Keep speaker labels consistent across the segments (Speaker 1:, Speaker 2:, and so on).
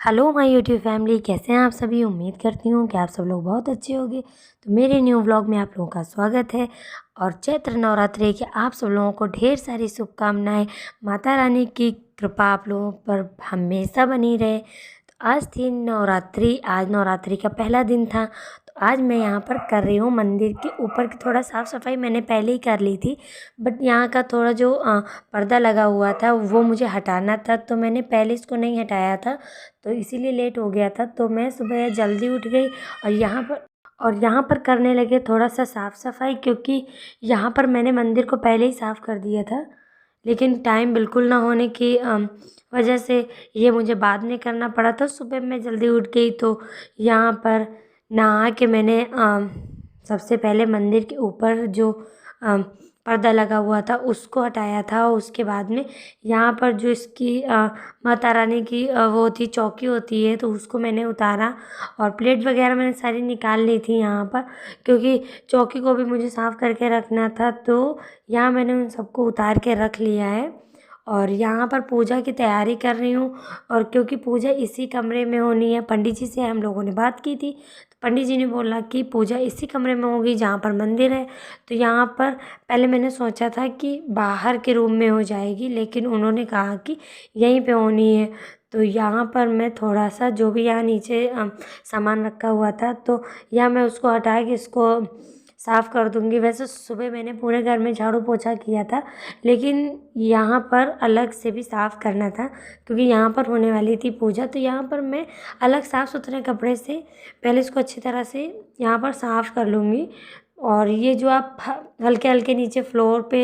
Speaker 1: Hello my YouTube family, कैसे हैं आप सभी। उम्मीद करती हूँ कि आप सब लोग बहुत अच्छे होंगे। तो मेरे न्यू व्लॉग में आप लोगों का स्वागत है और चैत्र नवरात्रि के आप सब लोगों को ढेर सारी शुभकामनाएं। माता रानी की कृपा आप लोगों पर हमेशा बनी रहे। तो आज थी नवरात्रि, आज नवरात्रि का पहला दिन था। तो आज मैं यहाँ पर कर रही हूँ मंदिर के ऊपर की थोड़ा साफ़ सफाई मैंने पहले ही कर ली थी, बट यहाँ का थोड़ा जो पर्दा लगा हुआ था वो मुझे हटाना था, तो मैंने पहले इसको नहीं हटाया था, तो इसीलिए लेट हो गया था। तो मैं सुबह जल्दी उठ गई और यहाँ पर करने लगे थोड़ा सा साफ़ सफाई, क्योंकि यहाँ पर मैंने मंदिर को पहले ही साफ़ कर दिया था, लेकिन टाइम बिल्कुल ना होने की वजह से ये मुझे बाद में करना पड़ा था। सुबह मैं जल्दी उठ गई तो यहाँ पर नहा के मैंने सबसे पहले मंदिर के ऊपर जो पर्दा लगा हुआ था उसको हटाया था। उसके बाद में यहाँ पर जो इसकी माता रानी की वो होती चौकी होती है, तो उसको मैंने उतारा और प्लेट वगैरह मैंने सारी निकाल ली थी यहाँ पर, क्योंकि चौकी को भी मुझे साफ़ करके रखना था। तो यहाँ मैंने उन सबको उतार के रख लिया है और यहाँ पर पूजा की तैयारी कर रही हूँ। और क्योंकि पूजा इसी कमरे में होनी है, पंडित जी से हम लोगों ने बात की थी, तो पंडित जी ने बोला कि पूजा इसी कमरे में होगी जहाँ पर मंदिर है। तो यहाँ पर पहले मैंने सोचा था कि बाहर के रूम में हो जाएगी, लेकिन उन्होंने कहा कि यहीं पे होनी है। तो यहाँ पर मैं थोड़ा सा जो भी यहाँ नीचे सामान रखा हुआ था, तो यहाँ मैं उसको हटा के इसको साफ़ कर दूँगी। वैसे सुबह मैंने पूरे घर में झाड़ू पोछा किया था, लेकिन यहाँ पर अलग से भी साफ़ करना था, क्योंकि यहाँ पर होने वाली थी पूजा। तो यहाँ पर मैं अलग साफ़ सुथरे कपड़े से पहले इसको अच्छी तरह से यहाँ पर साफ़ कर लूँगी। और ये जो आप हल्के हल्के नीचे फ्लोर पे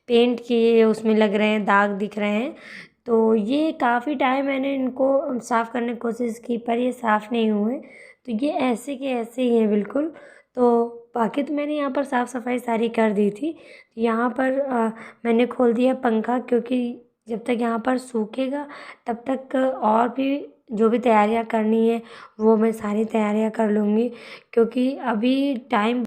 Speaker 1: पेंट किए उसमें लग रहे हैं, दाग दिख रहे हैं, तो ये काफ़ी टाइम मैंने इनको साफ़ करने की कोशिश की, पर ये साफ़ नहीं हुए। तो ये ऐसे के ऐसे ही हैं बिल्कुल। तो बाकी तो मैंने यहाँ पर साफ़ सफाई सारी कर दी थी। यहाँ पर मैंने खोल दिया पंखा, क्योंकि जब तक यहाँ पर सूखेगा तब तक और भी जो भी तैयारियाँ करनी है वो मैं सारी तैयारियाँ कर लूँगी, क्योंकि अभी टाइम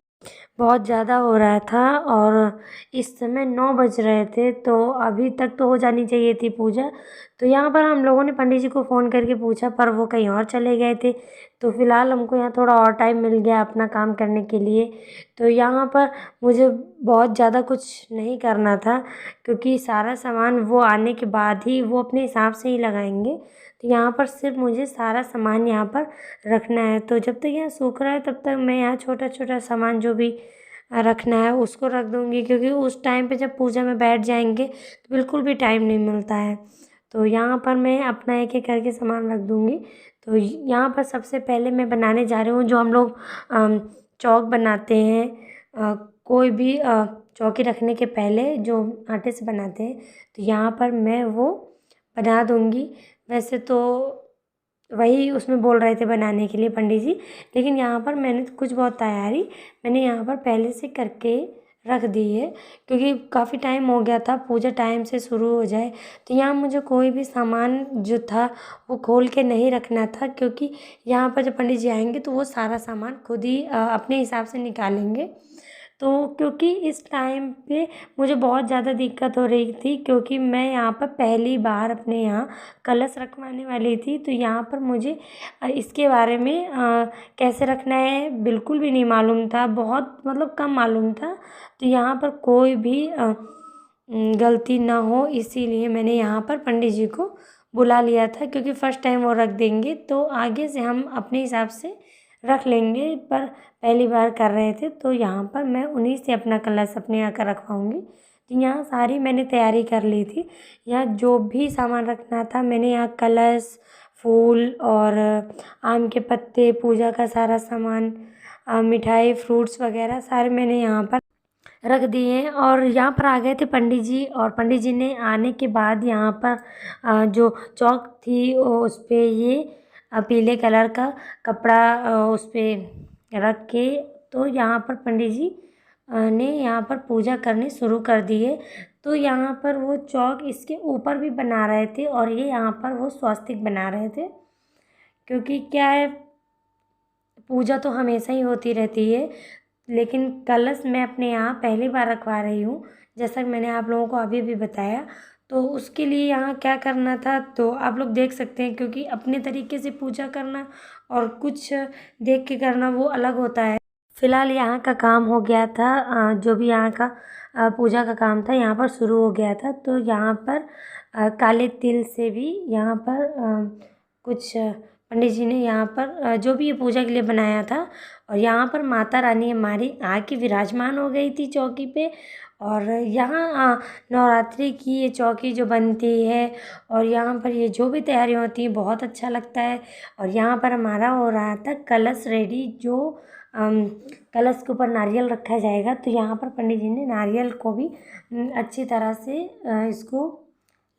Speaker 1: बहुत ज़्यादा हो रहा था और इस समय 9 बज रहे थे, तो अभी तक तो हो जानी चाहिए थी पूजा। तो यहाँ पर हम लोगों ने पंडित जी को फ़ोन करके पूछा, पर वो कहीं और चले गए थे। तो फ़िलहाल हमको यहाँ थोड़ा और टाइम मिल गया अपना काम करने के लिए। तो यहाँ पर मुझे बहुत ज़्यादा कुछ नहीं करना था, क्योंकि सारा सामान वो आने के बाद ही वो अपने हिसाब से ही लगाएंगे। तो यहाँ पर सिर्फ मुझे सारा सामान यहाँ पर रखना है। तो जब तक यहाँ सूख रहा है तब तक मैं यहाँ छोटा छोटा सामान जो भी रखना है उसको रख दूँगी, क्योंकि उस टाइम पे जब पूजा में बैठ जाएंगे तो बिल्कुल भी टाइम नहीं मिलता है। तो यहाँ पर मैं अपना एक एक करके सामान रख दूँगी। तो यहाँ पर सबसे पहले मैं बनाने जा रही हूँ जो हम लोग चौक बनाते हैं, कोई भी चौकी रखने के पहले जो आटे से बनाते हैं, तो यहाँ पर मैं वो बना दूँगी। वैसे तो वही उसमें बोल रहे थे बनाने के लिए पंडित जी, लेकिन यहाँ पर मैंने कुछ बहुत तैयारी मैंने यहाँ पर पहले से करके रख दी है, क्योंकि काफ़ी टाइम हो गया था, पूजा टाइम से शुरू हो जाए। तो यहाँ मुझे कोई भी सामान जो था वो खोल के नहीं रखना था, क्योंकि यहाँ पर जब पंडित जी आएंगे तो वो सारा सामान खुद ही अपने हिसाब से निकालेंगे। तो क्योंकि इस टाइम पे मुझे बहुत ज़्यादा दिक्कत हो रही थी, क्योंकि मैं यहाँ पर पहली बार अपने यहाँ कलश रखवाने वाली थी। तो यहाँ पर मुझे इसके बारे में कैसे रखना है बिल्कुल भी नहीं मालूम था, बहुत मतलब कम मालूम था। तो यहाँ पर कोई भी गलती ना हो, इसीलिए मैंने यहाँ पर पंडित जी को बुला लिया था, क्योंकि फ़र्स्ट टाइम वो रख देंगे तो आगे से हम अपने हिसाब से रख लेंगे, पर पहली बार कर रहे थे तो यहाँ पर मैं उन्हीं से अपना कलश अपने यहाँ का रखवाऊँगी। तो यहाँ सारी मैंने तैयारी कर ली थी। यहाँ जो भी सामान रखना था मैंने यहाँ कलश, फूल और आम के पत्ते, पूजा का सारा सामान, मिठाई, फ्रूट्स वगैरह सारे मैंने यहाँ पर रख दिए हैं। और यहाँ पर आ गए थे पंडित जी, और पंडित जी ने आने के बाद यहाँ पर जो चौक थी उस पर ये पीले कलर का कपड़ा उस पर रख के, तो यहाँ पर पंडित जी ने यहाँ पर पूजा करनी शुरू कर दी है। तो यहाँ पर वो चौक इसके ऊपर भी बना रहे थे और ये यहाँ पर वो स्वास्तिक बना रहे थे, क्योंकि क्या है, पूजा तो हमेशा ही होती रहती है, लेकिन कलश मैं अपने यहाँ पहली बार रखवा रही हूँ, जैसा कि मैंने आप लोगों को अभी भी बताया। तो उसके लिए यहाँ क्या करना था तो आप लोग देख सकते हैं, क्योंकि अपने तरीके से पूजा करना और कुछ देख के करना वो अलग होता है। फ़िलहाल यहाँ का काम हो गया था, जो भी यहाँ का पूजा का काम था यहाँ पर शुरू हो गया था। तो यहाँ पर काले तिल से भी यहाँ पर कुछ पंडित जी ने यहाँ पर जो भी ये पूजा के लिए बनाया था, और यहाँ पर माता रानी हमारी आके विराजमान हो गई थी चौकी पे। और यहाँ नवरात्रि की ये चौकी जो बनती है और यहाँ पर ये जो भी तैयारियाँ होती हैं बहुत अच्छा लगता है। और यहाँ पर हमारा हो रहा था कलश रेडी, जो कलश के ऊपर नारियल रखा जाएगा। तो यहाँ पर पंडित जी ने नारियल को भी अच्छी तरह से इसको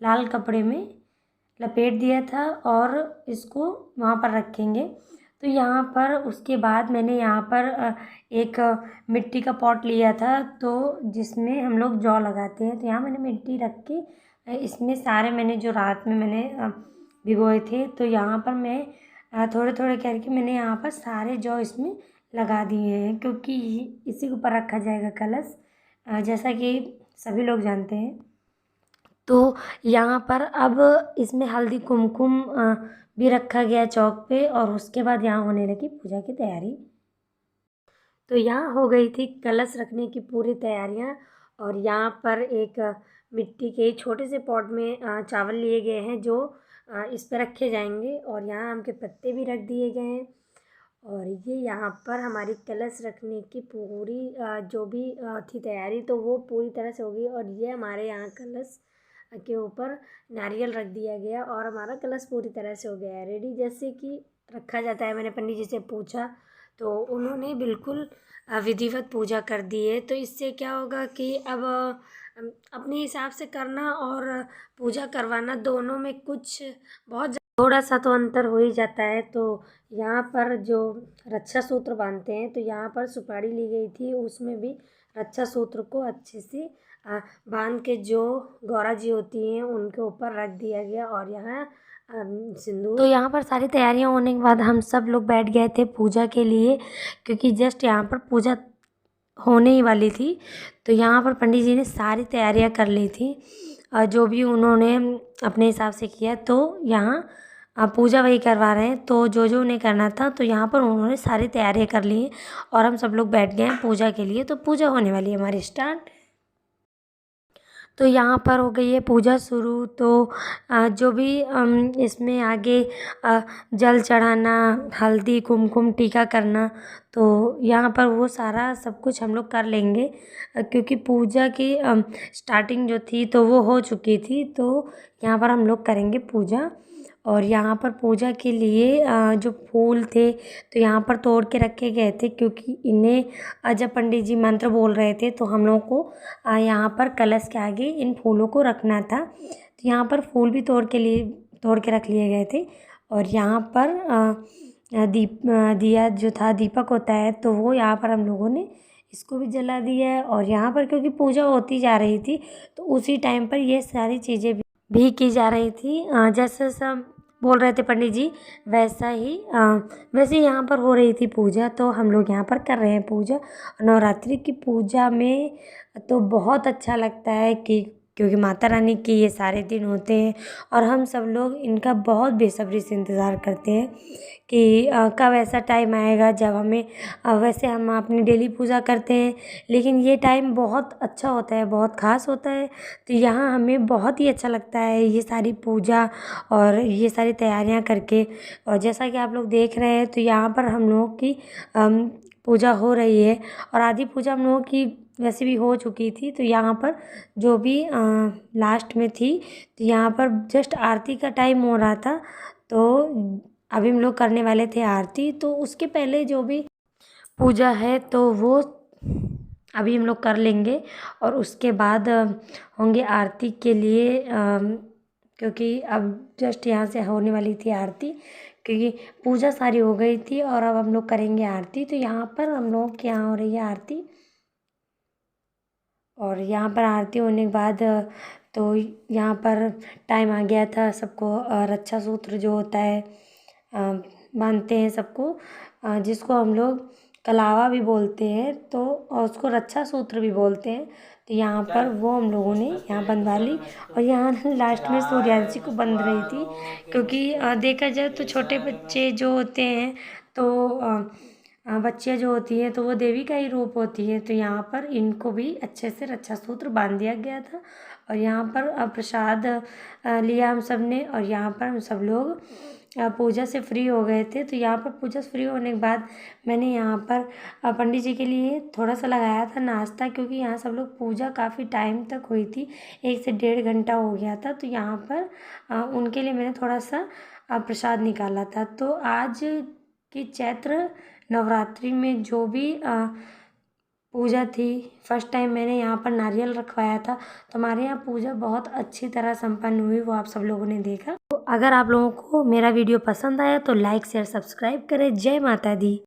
Speaker 1: लाल कपड़े में लपेट दिया था और इसको वहाँ पर रखेंगे। तो यहाँ पर उसके बाद मैंने यहाँ पर एक मिट्टी का पॉट लिया था, तो जिसमें हम लोग जौ लगाते हैं। तो यहाँ मैंने मिट्टी रख के इसमें सारे मैंने जो रात में मैंने भिगोए थे, तो यहाँ पर मैं थोड़े थोड़े करके मैंने यहाँ पर सारे जौ इसमें लगा दिए हैं, क्योंकि इसी के ऊपर रखा जाएगा कलश, जैसा कि सभी लोग जानते हैं। तो यहाँ पर अब इसमें हल्दी कुमकुम भी रखा गया चौक पे, और उसके बाद यहाँ होने लगी पूजा की तैयारी। तो यहाँ हो गई थी कलश रखने की पूरी तैयारियाँ, और यहाँ पर एक मिट्टी के छोटे से पॉट में चावल लिए गए हैं जो इस पर रखे जाएंगे, और यहाँ आम के पत्ते भी रख दिए गए हैं। और ये यहाँ पर हमारी कलश रखने की पूरी जो भी थी तैयारी, तो वो पूरी तरह से हो गई। और ये हमारे यहाँ कलश के ऊपर नारियल रख दिया गया और हमारा कलश पूरी तरह से हो गया है रेडी, जैसे कि रखा जाता है। मैंने पंडित जी से पूछा तो उन्होंने बिल्कुल विधिवत पूजा कर दी है। तो इससे क्या होगा कि अब अपने हिसाब से करना और पूजा करवाना दोनों में कुछ बहुत थोड़ा सा तो अंतर हो ही जाता है। तो यहाँ पर जो रक्षा सूत्र बांधते हैं, तो यहाँ पर सुपारी ली गई थी, उसमें भी रक्षा सूत्र को अच्छे से बांध के जो गौरा जी होती हैं उनके ऊपर रख दिया गया, और यहाँ सिंदूर। तो यहाँ पर सारी तैयारियाँ होने के बाद हम सब लोग बैठ गए थे पूजा के लिए, क्योंकि जस्ट यहाँ पर पूजा होने ही वाली थी। तो यहाँ पर पंडित जी ने सारी तैयारियाँ कर ली थी, जो भी उन्होंने अपने हिसाब से किया। तो यहाँ पूजा वही करवा रहे हैं, तो जो जो उन्हें करना था तो यहाँ पर उन्होंने सारी तैयारियाँ कर ली हैं, और हम सब लोग बैठ गए हैं पूजा के लिए। तो पूजा होने वाली है हमारी स्टार्ट। तो यहाँ पर हो गई है पूजा शुरू। तो जो भी इसमें आगे जल चढ़ाना, हल्दी कुमकुम टीका करना, तो यहाँ पर वो सारा सब कुछ हम लोग कर लेंगे, क्योंकि पूजा की स्टार्टिंग जो थी तो वो हो चुकी थी। तो यहाँ पर हम लोग करेंगे पूजा। और यहाँ पर पूजा के लिए जो फूल थे तो यहाँ पर तोड़ के रखे गए थे, क्योंकि इन्हें जब पंडित जी मंत्र बोल रहे थे तो हम लोगों को यहाँ पर कलश के आगे इन फूलों को रखना था। तो यहाँ पर फूल भी तोड़ के रख लिए गए थे। और यहाँ पर दिया जो था, दीपक होता है, तो वो यहाँ पर हम लोगों ने इसको भी जला दिया है। और यहाँ पर क्योंकि पूजा होती जा रही थी तो उसी टाइम पर ये सारी चीज़ें भी की जा रही थी। जैसे सब बोल रहे थे पंडित जी, वैसे यहाँ पर हो रही थी पूजा। तो हम लोग यहाँ पर कर रहे हैं पूजा। नवरात्रि की पूजा में तो बहुत अच्छा लगता है कि क्योंकि माता रानी के ये सारे दिन होते हैं, और हम सब लोग इनका बहुत बेसब्री से इंतज़ार करते हैं कि कब ऐसा टाइम आएगा जब हमें वैसे हम अपनी डेली पूजा करते हैं, लेकिन ये टाइम बहुत अच्छा होता है, बहुत ख़ास होता है। तो यहाँ हमें बहुत ही अच्छा लगता है ये सारी पूजा और ये सारी तैयारियाँ करके। और जैसा कि आप लोग देख रहे हैं तो यहाँ पर हम लोगों की पूजा हो रही है, और आधी पूजा हम लोगों की वैसे भी हो चुकी थी। तो यहाँ पर जो भी लास्ट में थी, तो यहाँ पर जस्ट आरती का टाइम हो रहा था। तो अभी हम लोग करने वाले थे आरती। तो उसके पहले जो भी पूजा है तो वो अभी हम लोग कर लेंगे, और उसके बाद होंगे आरती के लिए, क्योंकि अब जस्ट यहाँ से होने वाली थी आरती, क्योंकि पूजा सारी हो गई थी और अब हम लोग करेंगे आरती। तो यहाँ पर हम लोग के यहाँ हो रही है आरती, और यहाँ पर आरती होने के बाद तो यहाँ पर टाइम आ गया था सबको रक्षा सूत्र जो होता है बांधते हैं सबको, जिसको हम लोग कलावा भी बोलते हैं, तो और उसको रक्षा सूत्र भी बोलते हैं। तो यहाँ पर वो हम लोगों ने यहाँ बंधवा ली। और यहाँ लास्ट में सूर्याजी को बंध रही थी, क्योंकि देखा जाए तो छोटे बच्चे जो होते हैं तो बच्चियाँ जो होती हैं तो वो देवी का ही रूप होती है। तो यहाँ पर इनको भी अच्छे से रक्षा सूत्र बांध दिया गया था। और यहाँ पर प्रसाद लिया हम सब ने, और यहाँ पर हम सब लोग पूजा से फ्री हो गए थे। तो यहाँ पर पूजा से फ्री होने के बाद मैंने यहाँ पर पंडित जी के लिए थोड़ा सा लगाया था नाश्ता, क्योंकि यहाँ सब लोग पूजा काफ़ी टाइम तक हुई थी, 1 से 1.5 घंटा हो गया था। तो यहाँ पर उनके लिए मैंने थोड़ा सा प्रसाद निकाला था। तो आज की चैत्र नवरात्रि में जो भी पूजा थी, फर्स्ट टाइम मैंने यहाँ पर नारियल रखवाया था। तो हमारे यहाँ पूजा बहुत अच्छी तरह संपन्न हुई, वो आप सब लोगों ने देखा। तो अगर आप लोगों को मेरा वीडियो पसंद आया तो लाइक शेयर सब्सक्राइब करें। जय माता दी।